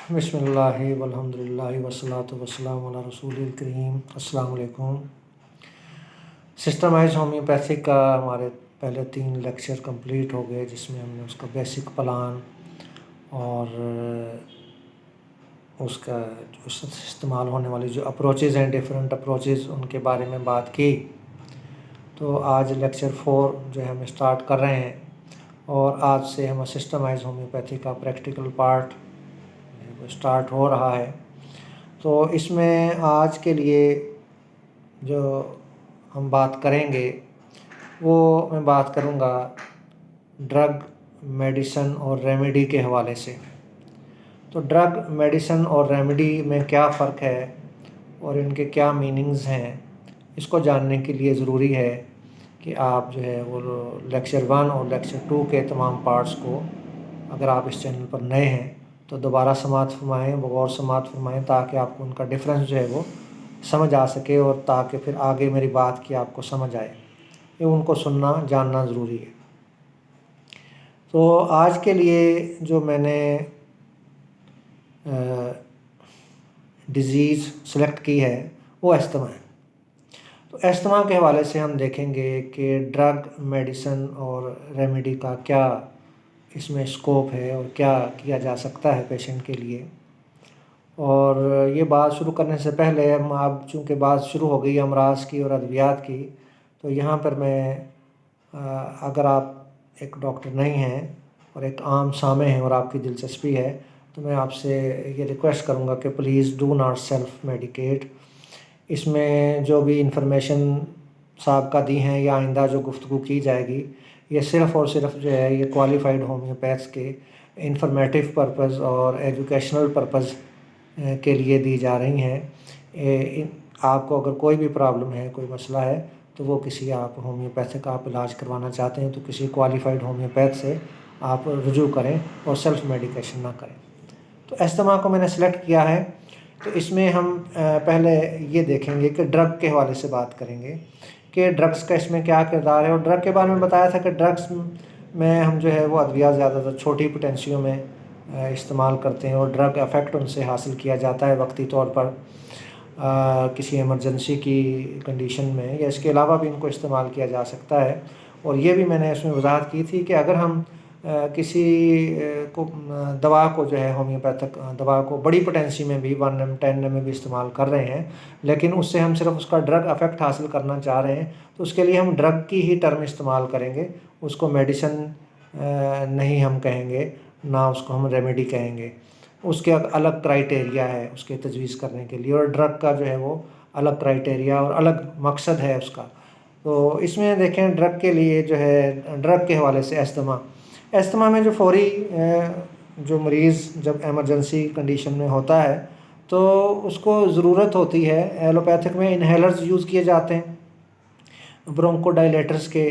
بسم اللہ والحمدللہ والصلاۃ والسلام علی رسول الکریم۔ السلام علیکم۔ سسٹمائز ہومیوپیتھی کا ہمارے پہلے 3 لیکچر کمپلیٹ ہو گئے، جس میں ہم نے اس کا بیسک پلان اور اس کا استعمال ہونے والی جو اپروچز ہیں، ڈیفرنٹ اپروچز، ان کے بارے میں بات کی۔ تو آج لیکچر 4 جو ہے ہم اسٹارٹ کر رہے ہیں، اور آج سے ہم سسٹمائز ہومیوپیتھی کا پریکٹیکل پارٹ اسٹارٹ ہو رہا ہے۔ تو اس میں آج کے لیے جو ہم بات کریں گے وہ میں بات کروں گا ڈرگ، میڈیسن اور ریمیڈی کے حوالے سے۔ تو ڈرگ، میڈیسن اور ریمیڈی میں کیا فرق ہے اور ان کے کیا میننگز ہیں، اس کو جاننے کے لیے ضروری ہے کہ آپ جو ہے وہ لیکچر 1 اور لیکچر 2 کے تمام پارٹس کو، اگر آپ اس چینل پر نئے ہیں تو دوبارہ سماعت فرمائیں، بغور سماعت فرمائیں، تاکہ آپ کو ان کا ڈفرینس جو ہے وہ سمجھ آ سکے، اور تاکہ پھر آگے میری بات کی آپ کو سمجھ آئے۔ یہ ان کو سننا، جاننا ضروری ہے۔ تو آج کے لیے جو میں نے ڈیزیز سلیکٹ کی ہے وہ استھما ہے۔ تو استھما کے حوالے سے ہم دیکھیں گے کہ ڈرگ، میڈیسن اور ریمیڈی کا کیا اس میں اسکوپ ہے اور کیا کیا جا سکتا ہے پیشنٹ کے لیے۔ اور یہ بات شروع کرنے سے پہلے ہم اب چونکہ بات شروع ہو گئی امراض کی اور ادویات کی، تو یہاں پر میں اگر آپ ایک ڈاکٹر نہیں ہیں اور ایک عام سامع ہیں اور آپ کی دلچسپی ہے، تو میں آپ سے یہ ریکویسٹ کروں گا کہ please do not self medicate. اس میں جو بھی انفارمیشن سابقہ دی ہیں یا آئندہ جو گفتگو کی جائے گی، یہ صرف اور صرف جو ہے یہ کوالیفائڈ ہومیوپیتھس کے انفارمیٹیو پرپز اور ایجوکیشنل پرپز کے لیے دی جا رہی ہیں۔ آپ کو اگر کوئی بھی پرابلم ہے، کوئی مسئلہ ہے، تو وہ کسی آپ ہومیوپیتھک آپ علاج کروانا چاہتے ہیں تو کسی کوالیفائڈ ہومیوپیتھ سے آپ رجوع کریں اور سیلف میڈیکیشن نہ کریں۔ تو استھما کو میں نے سلیکٹ کیا ہے، تو اس میں ہم پہلے یہ دیکھیں گے کہ ڈرگ کے حوالے سے بات کریں گے کہ ڈرگس کا اس میں کیا کردار ہے۔ اور ڈرگ کے بارے میں بتایا تھا کہ ڈرگس میں ہم جو ہے وہ ادویات زیادہ تر چھوٹی پوٹینسیوں میں استعمال کرتے ہیں، اور ڈرگ افیکٹ ان سے حاصل کیا جاتا ہے وقتی طور پر کسی ایمرجنسی کی کنڈیشن میں، یا اس کے علاوہ بھی ان کو استعمال کیا جا سکتا ہے۔ اور یہ بھی میں نے اس میں وضاحت کی تھی کہ اگر ہم کسی کو دوا کو جو ہے ہومیوپیتھک دوا کو بڑی پوٹینسی میں بھی 1 mg 10 mg میں بھی استعمال کر رہے ہیں، لیکن اس سے ہم صرف اس کا ڈرگ افیکٹ حاصل کرنا چاہ رہے ہیں، تو اس کے لیے ہم ڈرگ کی ہی ٹرم استعمال کریں گے، اس کو میڈیسن نہیں ہم کہیں گے، نہ اس کو ہم ریمیڈی کہیں گے۔ اس کے الگ کرائٹیریا ہے اس کے تجویز کرنے کے لیے، اور ڈرگ کا جو ہے وہ الگ کرائٹیریا اور الگ مقصد ہے اس کا۔ تو اس میں دیکھیں ڈرگ کے لیے جو ہے، ڈرگ کے حوالے سے استھما میں جو فوری جو مریض جب ایمرجنسی کنڈیشن میں ہوتا ہے تو اس کو ضرورت ہوتی ہے، ایلوپیتھک میں انہیلرز یوز کیے جاتے ہیں برونکو ڈائلیٹرز کے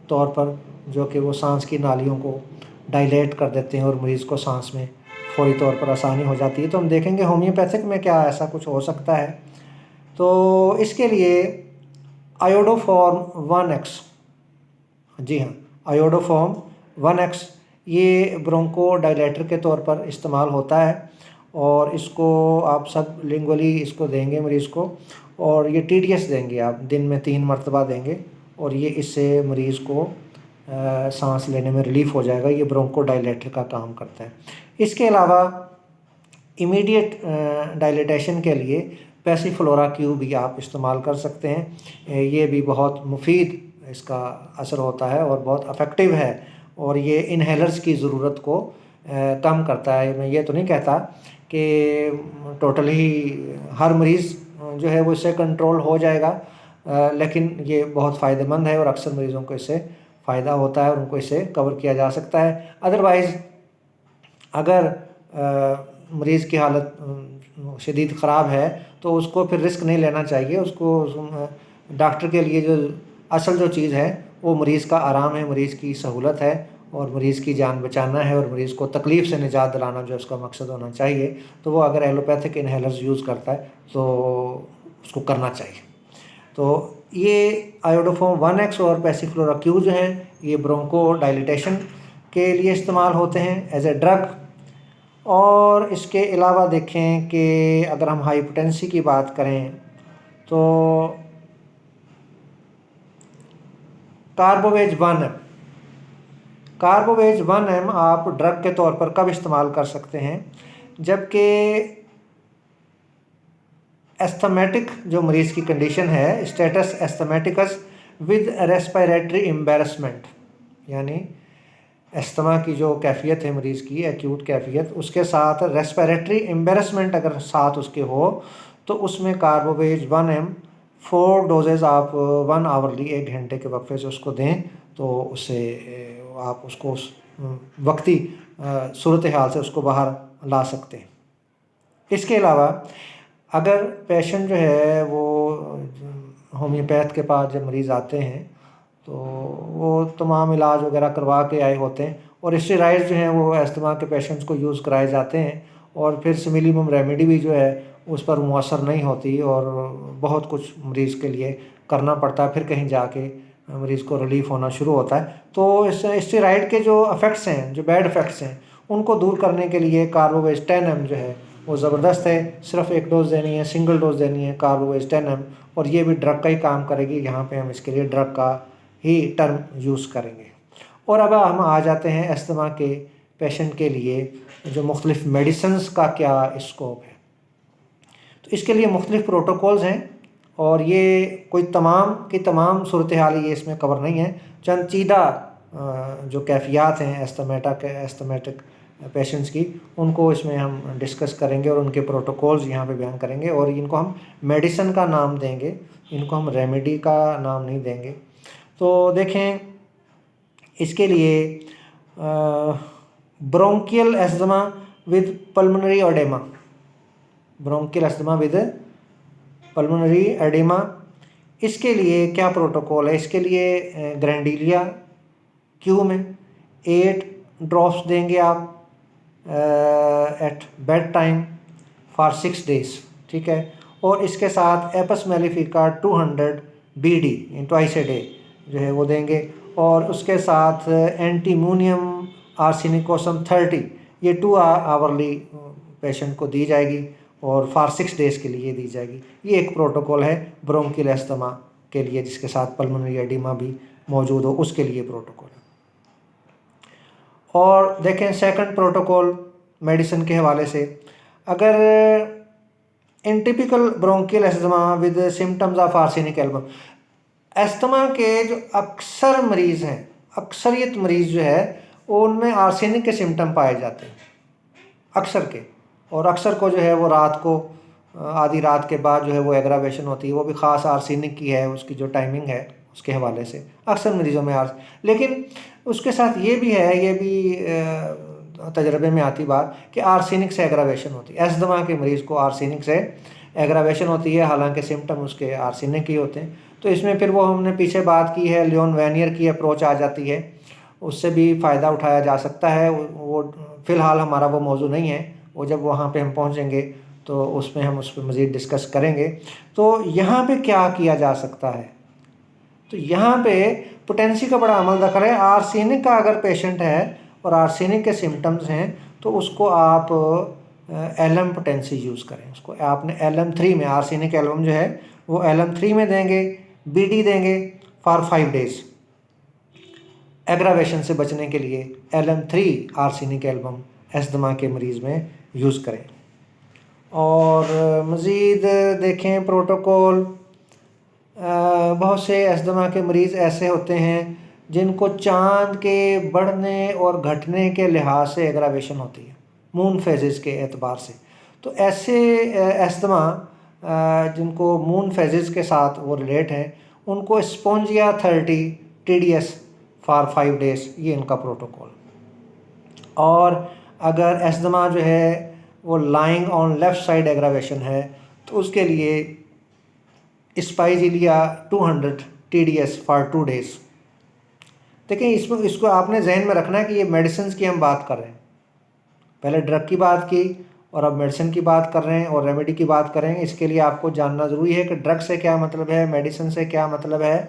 طور پر، جو کہ وہ سانس کی نالیوں کو ڈائلیٹ کر دیتے ہیں اور مریض کو سانس میں فوری طور پر آسانی ہو جاتی ہے۔ تو ہم دیکھیں گے ہومیوپیتھک میں کیا ایسا کچھ ہو سکتا ہے۔ تو اس کے لیے آیوڈوفارم 1X، جی ہاں، آیوڈوفارم 1X یہ برونکو ڈائلیٹر کے طور پر استعمال ہوتا ہے، اور اس کو آپ سب لنگولی اس کو دیں گے مریض کو، اور یہ TDS دیں گے، آپ دن میں 3 مرتبہ دیں گے، اور یہ اس سے مریض کو سانس لینے میں ریلیف ہو جائے گا۔ یہ برونکو ڈائلیٹر کا کام کرتا ہے۔ اس کے علاوہ امیڈیٹ ڈائلیٹیشن کے لیے پیسیفلورا کیو بھی آپ استعمال کر سکتے ہیں۔ یہ بھی بہت مفید اس کا اثر ہوتا ہے اور بہت افیکٹو ہے، اور یہ انہیلرز کی ضرورت کو کم کرتا ہے۔ میں یہ تو نہیں کہتا کہ ٹوٹلی ہر مریض جو ہے وہ اس سے کنٹرول ہو جائے گا، لیکن یہ بہت فائدہ مند ہے، اور اکثر مریضوں کو اس سے فائدہ ہوتا ہے اور ان کو اس سے کور کیا جا سکتا ہے۔ ادروائز اگر مریض کی حالت شدید خراب ہے تو اس کو پھر رسک نہیں لینا چاہیے۔ اس کو ڈاکٹر کے لیے جو اصل جو چیز ہے وہ مریض کا آرام ہے، مریض کی سہولت ہے، اور مریض کی جان بچانا ہے، اور مریض کو تکلیف سے نجات دلانا جو اس کا مقصد ہونا چاہیے۔ تو وہ اگر ایلوپیتھک انہیلرز یوز کرتا ہے تو اس کو کرنا چاہیے۔ تو یہ آیوڈوفارم 1X اور پیسیفلورا کیو جو ہیں یہ برونکو ڈائلیٹیشن کے لیے استعمال ہوتے ہیں ایز اے ڈرگ۔ اور اس کے علاوہ دیکھیں کہ اگر ہم ہائپرٹینسی کی بات کریں تو کاربوویج 1 ایم، کاربوویج 1 ایم آپ ڈرگ کے طور پر کب استعمال کر سکتے ہیں؟ جبکہ ایستھمیٹک جو مریض کی کنڈیشن ہے، اسٹیٹس ایستھمیٹکس ود ریسپیریٹری امبیرسمنٹ، یعنی استھما کی جو کیفیت ہے مریض کی ایکیوٹ کیفیت، اس کے ساتھ ریسپیریٹری امبیرسمنٹ اگر ساتھ اس کے ہو تو اس میں کاربوویج 1 ایم 4 ڈوزز آپ 1 آورلی 1 گھنٹے کے وقفے سے اس کو دیں تو اس سے آپ اس کو وقتی صورتحال سے اس کو باہر لا سکتے ہیں۔ اس کے علاوہ اگر پیشنٹ جو ہے وہ ہومیوپیتھ کے پاس جب مریض آتے ہیں تو وہ تمام علاج وغیرہ کروا کے آئے ہوتے ہیں اور اسٹیرائڈ جو ہیں وہ استھما کے پیشنٹس کو یوز کرائے جاتے ہیں اور پھر سملیمم ریمیڈی بھی جو ہے اس پر مؤثر نہیں ہوتی اور بہت کچھ مریض کے لیے کرنا پڑتا ہے، پھر کہیں جا کے مریض کو ریلیف ہونا شروع ہوتا ہے۔ تو اس اسٹیرائڈ کے جو افیکٹس ہیں، جو بیڈ افیکٹس ہیں، ان کو دور کرنے کے لیے کاربوویج 10 ایم جو ہے وہ زبردست ہے۔ صرف ایک ڈوز دینی ہے، سنگل ڈوز دینی ہے کاربوویج 10 ایم، اور یہ بھی ڈرگ کا ہی کام کرے گی۔ یہاں پہ ہم اس کے لیے ڈرگ کا ہی ٹرم یوز کریں گے۔ اور اب ہم آ جاتے ہیں استھما کے پیشنٹ کے لیے جو مختلف میڈیسنز کا کیا اسکوپ ہے۔ تو اس کے لیے مختلف پروٹوکولز ہیں اور یہ کوئی تمام کی تمام صورتحال یہ اس میں کور نہیں ہے، چند چیدہ جو کیفیات ہیں ایستھمیٹک پیشنٹس کی، ان کو اس میں ہم ڈسکس کریں گے اور ان کے پروٹوکولز یہاں پہ بیان کریں گے، اور ان کو ہم میڈیسن کا نام دیں گے، ان کو ہم ریمیڈی کا نام نہیں دیں گے۔ تو دیکھیں اس کے لیے bronchial asthma with pulmonary oedema, bronchial asthma with pulmonary oedema, اس کے لیے کیا پروٹوکول ہے؟ اس کے لیے گرینڈیلیا کیو میں 8 ڈراپس دیں گے آپ at bed time for 6 days، ٹھیک ہے، اور اس کے ساتھ ایپس میلیفیکا 200 BD ٹوائس اے ڈے جو ہے وہ دیں گے، اور اس کے ساتھ اینٹیمونیم آرسینیکوسم 30 یہ 2 آورلی پیشنٹ کو دی جائے گی اور فار 6 days کے لیے دی جائے گی۔ یہ ایک پروٹوکول ہے برونکیل ایستھما کے لیے جس کے ساتھ پلمنری ایڈیما بھی موجود ہو، اس کے لیے پروٹوکول ہے۔ اور دیکھیں سیکنڈ پروٹوکول میڈیسن کے حوالے سے، اگر ان typical bronchial asthma with symptoms of arsenic album, asthma کے جو اکثر مریض ہیں، اکثریت مریض جو ہے ان میں آرسینک کے سمٹم پائے جاتے ہیں اکثر کے، اور اکثر کو جو ہے وہ رات کو آدھی رات کے بعد جو ہے وہ ایگراویشن ہوتی ہے، وہ بھی خاص آرسینک کی ہے، اس کی جو ٹائمنگ ہے اس کے حوالے سے اکثر مریضوں میں لیکن اس کے ساتھ یہ بھی ہے، یہ بھی تجربے میں آتی بات کہ آرسینک سے ایگراویشن ہوتی ہے، استھما کے مریض کو آرسینک سے ایگراویشن ہوتی ہے، حالانکہ سمٹم اس کے آرسینک ہی ہوتے ہیں۔ تو اس میں پھر وہ ہم نے پیچھے بات کی ہے، لیون وینیئر کی اپروچ آ جاتی ہے، اس سے بھی فائدہ اٹھایا جا سکتا ہے۔ وہ فی الحال ہمارا وہ موضوع نہیں ہے، وہ جب وہاں پہ ہم پہنچیں گے تو اس میں ہم اس پہ مزید ڈسکس کریں گے۔ تو یہاں پہ کیا کیا جا سکتا ہے؟ تو یہاں پہ پوٹینسی کا بڑا عمل دخل ہے۔ آرسینک کا اگر پیشنٹ ہے اور آرسینک کے سمٹمز ہیں تو اس کو آپ ایلم پوٹینسی یوز کریں، اس کو آپ نے LM3 میں، آرسینک ایلبم جو ہے وہ LM3 میں دیں گے، BD دیں گے فار 5 days، ایگراویشن سے بچنے کے لیے LM3 آرسینک ایلبم استھما کے مریض میں یوز کریں۔ اور مزید دیکھیں پروٹوکول، بہت سے استھما کے مریض ایسے ہوتے ہیں جن کو چاند کے بڑھنے اور گھٹنے کے لحاظ سے ایگراویشن ہوتی ہے، مون فیزز کے اعتبار سے۔ تو ایسے استھما جن کو مون فیزز کے ساتھ وہ ریلیٹ ہیں، ان کو اسپونجیا 30 TDS فار 5 days، یہ ان کا پروٹوکول۔ اور اگر استھما جو ہے وہ لائنگ آن لیفٹ سائڈ ایگراویشن ہے تو اس کے لیے اسپائزیلیا 200 TDS فار 2 days۔ دیکھیں اس کو آپ نے ذہن میں رکھنا ہے کہ یہ میڈیسنز کی ہم بات کر رہے ہیں، پہلے ڈرگ کی بات کی اور اب میڈیسن کی بات کر رہے ہیں اور ریمیڈی کی بات کریں گے۔ اس کے لیے آپ کو جاننا ضروری ہے کہ ڈرگ سے کیا مطلب ہے، میڈیسن سے کیا مطلب ہے،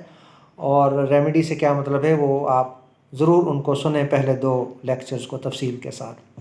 اور ریمیڈی سے کیا مطلب ہے۔ وہ آپ ضرور ان کو سنیں، پہلے 2 لیکچرز کو تفصیل کے ساتھ۔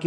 Q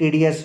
TDS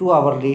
2 hourly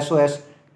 SOS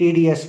TDS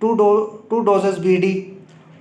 2 doses BD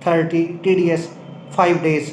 30 TDS 5 days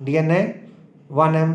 DNA 1 ml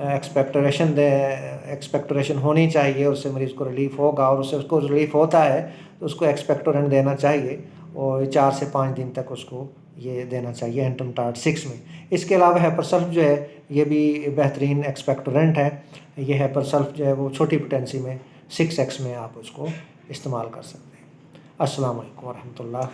ایکسپیکٹوریشن ہونی چاہیے، اس سے مریض کو ریلیف ہوگا، اور اس کو ریلیف ہوتا ہے تو اس کو ایکسپیکٹورینٹ دینا چاہیے، اور 4 سے 5 دن تک اس کو یہ دینا چاہیے اینٹمٹاڈ 6 میں۔ اس کے علاوہ ہیپرسلف جو ہے یہ بھی بہترین ایکسپیکٹورینٹ ہے۔ یہ ہیپرسلف جو ہے وہ چھوٹی پوٹینسی میں 6x میں آپ اس کو استعمال کر سکتے ہیں۔ السلام علیکم ورحمۃ اللہ۔